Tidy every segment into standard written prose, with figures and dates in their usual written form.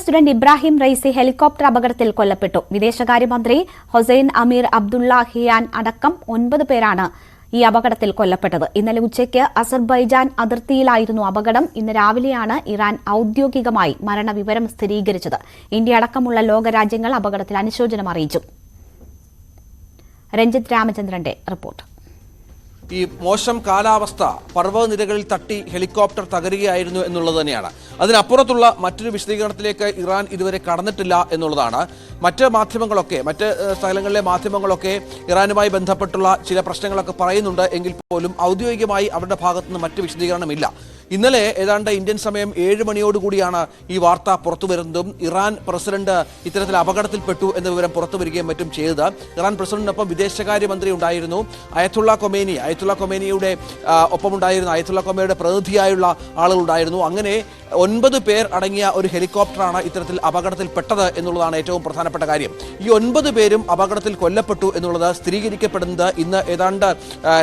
President Ebrahim Raisi helicopter അപകടത്തിൽ കൊല്ലപ്പെട്ടു. വിദേശകാര്യമന്ത്രി ഹൊസൈൻ അമീർ അബ്ദുല്ലാഹിയാൻ അടക്കം 9 പേരാണ് ഈ അപകടത്തിൽ കൊല്ലപ്പെട്ടത്. ഇന്നലെ ഉച്ചയ്ക്ക് അസർബൈജാൻ അതിർത്തിയിലായിരുന്നു അപകടം. ഇന്ന് രാവിലെയാണ് ഇറാൻ ഔദ്യോഗികമായി മരണവിവരം സ്ഥിരീകരിച്ചത്. ഇന്ത്യ അടക്കമുള്ള ലോകരാജ്യങ്ങൾ അപകടത്തിൽ അനുശോചനം അറിയിച്ചു. രഞ്ജിത്ത് രാമചന്ദ്രന്റെ റിപ്പോർട്ട്. ഈ മോശം കാലാവസ്ഥ പർവ്വതനിരകളിൽ തട്ടി ഹെലികോപ്റ്റർ തകരുകയായിരുന്നു എന്നുള്ളത് തന്നെയാണ്. അതിനപ്പുറത്തുള്ള മറ്റൊരു വിശദീകരണത്തിലേക്ക് ഇറാൻ ഇതുവരെ കടന്നിട്ടില്ല എന്നുള്ളതാണ്. മറ്റ് സ്ഥലങ്ങളിലെ മാധ്യമങ്ങളൊക്കെ ഇറാനുമായി ബന്ധപ്പെട്ടുള്ള ചില പ്രശ്നങ്ങളൊക്കെ പറയുന്നുണ്ട് എങ്കിൽ പോലും ഔദ്യോഗികമായി അവരുടെ ഭാഗത്തുനിന്ന് മറ്റ് വിശദീകരണമില്ല. ഇന്നലെ ഏതാണ്ട് ഇന്ത്യൻ സമയം 7 മണിയോടുകൂടിയാണ് ഈ വാർത്ത പുറത്തു വരുന്നതും ഇറാൻ പ്രസിഡന്റ് ഇത്തരത്തിൽ അപകടത്തിൽപ്പെട്ടു എന്ന വിവരം പുറത്തു വരികയും മറ്റും ചെയ്തത്. ഇറാൻ പ്രസിഡന്റിനൊപ്പം വിദേശകാര്യമന്ത്രി ഉണ്ടായിരുന്നു. അയത്തുള്ള കൊമേനിയുടെ ഒപ്പമുണ്ടായിരുന്ന അയത്തുള്ള കൊമേനിയുടെ പ്രതിനിധിയായുള്ള ആളുകളുണ്ടായിരുന്നു. അങ്ങനെ 9 പേർ അടങ്ങിയ ഒരു ഹെലികോപ്റ്ററാണ് ഇത്തരത്തിൽ അപകടത്തിൽപ്പെട്ടത് എന്നുള്ളതാണ് ഏറ്റവും പ്രധാനപ്പെട്ട കാര്യം. ഈ 9 പേരും അപകടത്തിൽ കൊല്ലപ്പെട്ടു എന്നുള്ളത് സ്ഥിരീകരിക്കപ്പെടുന്നത് ഇന്ന് ഏതാണ്ട്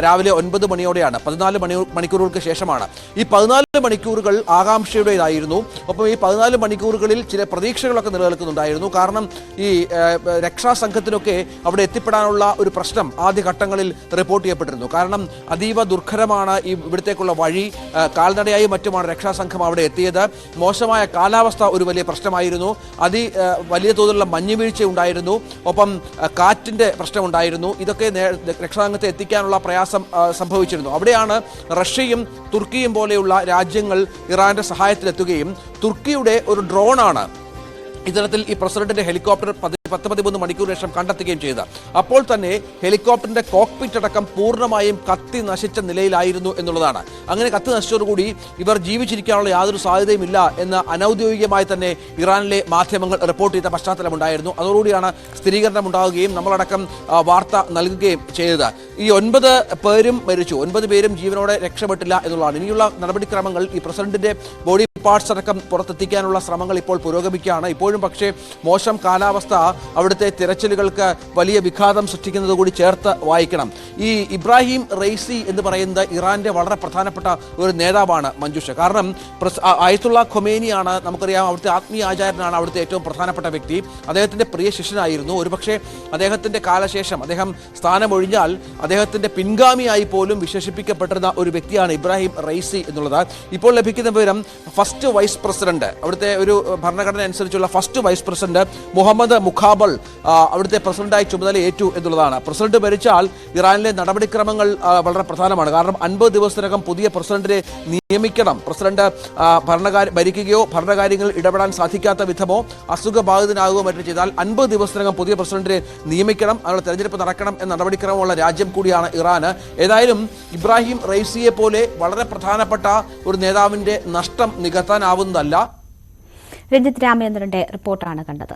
രാവിലെ 9 മണിയോടെയാണ്. 14 മണിക്കൂറുകൾക്ക് ശേഷമാണ്. ഈ 14 മണിക്കൂറുകൾ ആകാംക്ഷയുടേതായിരുന്നു. ഒപ്പം ഈ 14 മണിക്കൂറുകളിൽ ചില പ്രതീക്ഷകളൊക്കെ നിലനിൽക്കുന്നുണ്ടായിരുന്നു. കാരണം ഈ രക്ഷാസംഘത്തിനൊക്കെ അവിടെ എത്തിപ്പെടാനുള്ള ഒരു പ്രശ്നം ആദ്യഘട്ടങ്ങളിൽ റിപ്പോർട്ട് ചെയ്യപ്പെട്ടിരുന്നു. കാരണം അതീവ ദുർഘടമാണ് ഇവിടത്തേക്കുള്ള വഴി. കാൽനടയായി മറ്റുമാണ് രക്ഷാസംഘം അവിടെ എത്തിയത്. മോശമായ കാലാവസ്ഥ ഒരു വലിയ പ്രശ്നമായിരുന്നു. വലിയ തോതിലുള്ള മഞ്ഞുവീഴ്ച ഉണ്ടായിരുന്നു. ഒപ്പം കാറ്റിന്റെ പ്രശ്നമുണ്ടായിരുന്നു. ഇതൊക്കെ രക്ഷാസംഘത്തെ എത്തിക്കാനുള്ള പ്രയാസം സംഭവിച്ചിരുന്നു. അവിടെയാണ് റഷ്യയും തുർക്കിയും പോലെയുള്ള രാജ്യങ്ങൾ ഇറാന്റെ സഹായത്തിലെത്തുകയും തുർക്കിയുടെ ഒരു ഡ്രോണാണ് ഇത്തരത്തിൽ ഈ പ്രസിഡന്റിന്റെ ഹെലികോപ്റ്റർ 10-13 മണിക്കൂർ ശേഷം കണ്ടെത്തുകയും ചെയ്തത്. അപ്പോൾ തന്നെ ഹെലികോപ്റ്ററിന്റെ കോക്പിറ്റ് അടക്കം പൂർണ്ണമായും കത്തി നശിച്ച നിലയിലായിരുന്നു എന്നുള്ളതാണ്. അങ്ങനെ കത്തി നശിച്ചതോടുകൂടി ഇവർ ജീവിച്ചിരിക്കാനുള്ള യാതൊരു സാധ്യതയുമില്ല എന്ന് അനൌദ്യോഗികമായി തന്നെ ഇറാനിലെ മാധ്യമങ്ങൾ റിപ്പോർട്ട് ചെയ്ത പശ്ചാത്തലമുണ്ടായിരുന്നു. അതോടുകൂടിയാണ് സ്ഥിരീകരണം ഉണ്ടാവുകയും നമ്മളടക്കം വാർത്ത നൽകുകയും ചെയ്തത്. ഈ 9 പേരും മരിച്ചു. 9 പേരും ജീവനോടെ രക്ഷപ്പെട്ടില്ല എന്നുള്ളതാണ്. ഇനിയുള്ള നടപടിക്രമങ്ങൾ ഈ പ്രസിഡന്റിന്റെ ബോഡി പാർട്സ് അടക്കം പുറത്തെത്തിക്കാനുള്ള ശ്രമങ്ങൾ ഇപ്പോൾ പുരോഗമിക്കുകയാണ്. ഇപ്പോഴും പക്ഷേ മോശം കാലാവസ്ഥ അവിടുത്തെ തിരച്ചിലുകൾക്ക് വലിയ വിഘാതം സൃഷ്ടിക്കുന്നത് കൂടി ചേർത്ത് വായിക്കണം. ഈ ഇബ്രാഹിം റൈസി എന്ന് പറയുന്നത് ഇറാന്റെ വളരെ പ്രധാനപ്പെട്ട ഒരു നേതാവാണ് മഞ്ജുഷ. കാരണം അയത്തുള്ള ഖൊമേനിയാണ്, നമുക്കറിയാം, അവിടുത്തെ ആത്മീയ ആചാര്യനാണ്, അവിടുത്തെ ഏറ്റവും പ്രധാനപ്പെട്ട വ്യക്തി. അദ്ദേഹത്തിന്റെ പ്രിയ ശിഷ്യനായിരുന്നു. ഒരുപക്ഷെ അദ്ദേഹത്തിന്റെ കാലശേഷം അദ്ദേഹം സ്ഥാനമൊഴിഞ്ഞാൽ അദ്ദേഹത്തിന്റെ പിൻഗാമിയായി പോലും വിശേഷിപ്പിക്കപ്പെട്ടിരുന്ന ഒരു വ്യക്തിയാണ് ഇബ്രാഹിം റൈസി എന്നുള്ളത്. ഇപ്പോൾ ലഭിക്കുന്ന വിവരം ഫസ്റ്റ് വൈസ് പ്രസിഡന്റ്, അവിടുത്തെ ഒരു ഭരണഘടന അനുസരിച്ചുള്ള ഫസ്റ്റ് വൈസ് പ്രസിഡന്റ് മുഹമ്മദ് മുഖാബൾ അവിടുത്തെ പ്രസിഡന്റായി ചുമതല ഏറ്റു എന്നുള്ളതാണ്. പ്രസിഡന്റ് ഭരിച്ചാൽ ഇറാനിലെ നടപടിക്രമങ്ങൾ വളരെ പ്രധാനമാണ്. കാരണം 50 ദിവസത്തിനകം പുതിയ പ്രസിഡന്റിനെ നിയമിക്കണം. പ്രസിഡന്റ് ഭരിക്കുകയോ ഭരണകാര്യങ്ങളിൽ ഇടപെടാൻ സാധിക്കാത്ത വിധമോ അസുഖബാധിതനാകുകയോ മറ്റും ചെയ്താൽ 50 ദിവസത്തിനകം പുതിയ പ്രസിഡന്റിനെ നിയമിക്കണം. അതിനുള്ള തെരഞ്ഞെടുപ്പ് നടക്കണം എന്ന നടപടിക്രമമുള്ള രാജ്യം കൂടിയാണ് ഇറാൻ. ഏതായാലും ഇബ്രാഹിം റൈസിയെ പോലെ വളരെ പ്രധാനപ്പെട്ട ഒരു നേതാവിന്റെ നഷ്ടം നികത്താനാവുന്നതല്ല. രഞ്ജിത്ത് രാമചന്ദ്രന്റെ റിപ്പോർട്ടാണ് കണ്ടത്.